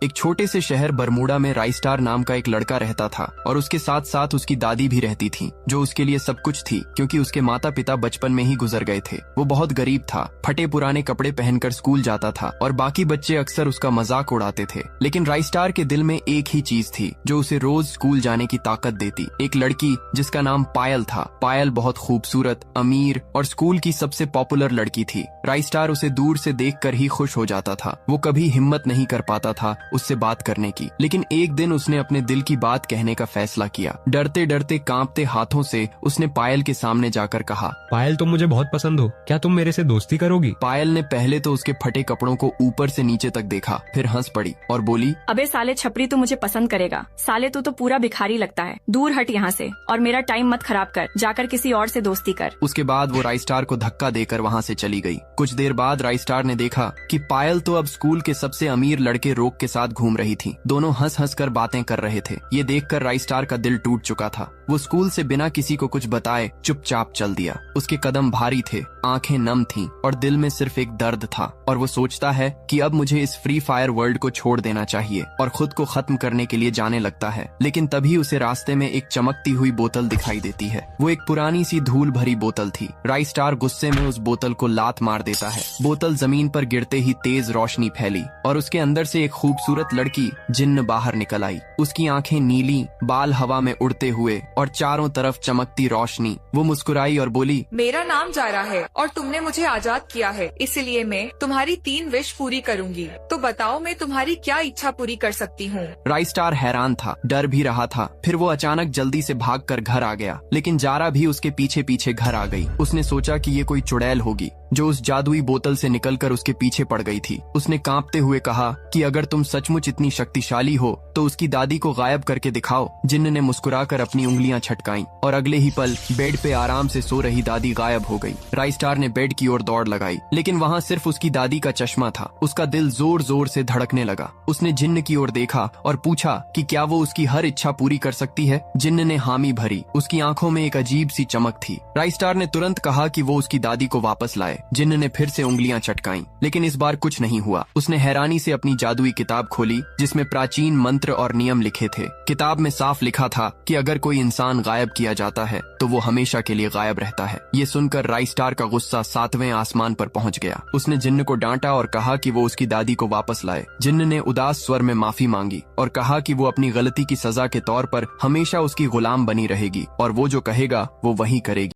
एक छोटे से शहर बरमूडा में राइस्टार नाम का एक लड़का रहता था और उसके साथ साथ उसकी दादी भी रहती थी, जो उसके लिए सब कुछ थी क्योंकि उसके माता पिता बचपन में ही गुजर गए थे। वो बहुत गरीब था, फटे पुराने कपड़े पहनकर स्कूल जाता था और बाकी बच्चे अक्सर उसका मजाक उड़ाते थे। लेकिन राइस्टार के दिल में एक ही चीज थी जो उसे रोज स्कूल जाने की ताकत देती, एक लड़की जिसका नाम पायल था। पायल बहुत खूबसूरत, अमीर और स्कूल की सबसे पॉपुलर लड़की थी। राइस्टार उसे दूर से देखकर ही खुश हो जाता था। वो कभी हिम्मत नहीं कर पाता था उससे बात करने की, लेकिन एक दिन उसने अपने दिल की बात कहने का फैसला किया। डरते डरते कांपते हाथों से उसने पायल के सामने जाकर कहा, पायल, तुम मुझे बहुत पसंद हो, क्या तुम मेरे से दोस्ती करोगी? पायल ने पहले तो उसके फटे कपड़ों को ऊपर से नीचे तक देखा, फिर हंस पड़ी और बोली, अबे साले छपरी, तू मुझे पसंद करेगा? साले तू तो पूरा भिखारी लगता है। दूर हट यहाँ से और मेरा टाइम मत खराब कर, जाकर किसी और से दोस्ती कर। उसके बाद वो राइस्टार को धक्का देकर वहाँ से चली गई। कुछ देर बाद राइस्टार ने देखा कि पायल तो अब स्कूल के सबसे अमीर लड़के रोक के साथ घूम रही थी। दोनों हंस हंस कर बातें कर रहे थे। ये देखकर राइस्टार का दिल टूट चुका था। वो स्कूल से बिना किसी को कुछ बताए चुपचाप चल दिया। उसके कदम भारी थे, आंखें नम थीं और दिल में सिर्फ एक दर्द था। और वो सोचता है कि अब मुझे इस फ्री फायर वर्ल्ड को छोड़ देना चाहिए और खुद को खत्म करने के लिए जाने लगता है। लेकिन तभी उसे रास्ते में एक चमकती हुई बोतल दिखाई देती है। वो एक पुरानी सी धूल भरी बोतल थी। राइस्टार गुस्से में उस बोतल को लात मार देता है। बोतल जमीन पर गिरते ही तेज रोशनी फैली और उसके अंदर से एक खूबसूरत लड़की जिन्न बाहर निकल आई। उसकी आंखें नीली, बाल हवा में उड़ते हुए और चारों तरफ चमकती रोशनी। वो मुस्कुराई और बोली, मेरा नाम जारा है और तुमने मुझे आजाद किया है, इसलिए मैं तुम्हारी 3 विश पूरी करूंगी। तो बताओ मैं तुम्हारी क्या इच्छा पूरी कर सकती हूँ? राइस्टार हैरान था, डर भी रहा था। फिर वो अचानक जल्दी से भागकर घर आ गया, लेकिन जारा भी उसके पीछे पीछे घर आ गई। उसने सोचा कि ये कोई चुड़ैल होगी जो उस जादुई बोतल से निकलकर उसके पीछे पड़ गई थी। उसने कांपते हुए कहा कि अगर तुम सचमुच इतनी शक्तिशाली हो तो उसकी दादी को गायब करके दिखाओ। जिन्न ने मुस्कुराकर अपनी उंगलियां छटकाईं और अगले ही पल बेड पे आराम से सो रही दादी गायब हो गई। राइस्टार ने बेड की ओर दौड़ लगाई, लेकिन वहाँ सिर्फ उसकी दादी का चश्मा था। उसका दिल जोर जोर से धड़कने लगा। उसने जिन्न की ओर देखा और पूछा कि क्या वो उसकी हर इच्छा पूरी कर सकती है। जिन्न ने हामी भरी। उसकी आंखों में एक अजीब सी चमक थी। राइस्टार ने तुरंत कहा कि वो उसकी दादी को वापस लाए। जिन्न ने फिर से उंगलियां चटकाईं, लेकिन इस बार कुछ नहीं हुआ। उसने हैरानी से अपनी जादुई किताब खोली जिसमें प्राचीन मंत्र और नियम लिखे थे। किताब में साफ लिखा था कि अगर कोई इंसान गायब किया जाता है तो वो हमेशा के लिए गायब रहता है। ये सुनकर राइस्टार का गुस्सा 7वें आसमान पर पहुंच गया। उसने जिन्न को डांटा और कहा कि वो उसकी दादी को वापस लाए। जिन्न ने उदास स्वर में माफी मांगी और कहा कि वो अपनी गलती की सजा के तौर पर हमेशा उसकी गुलाम बनी रहेगी और वो जो कहेगा वो वही करेगी।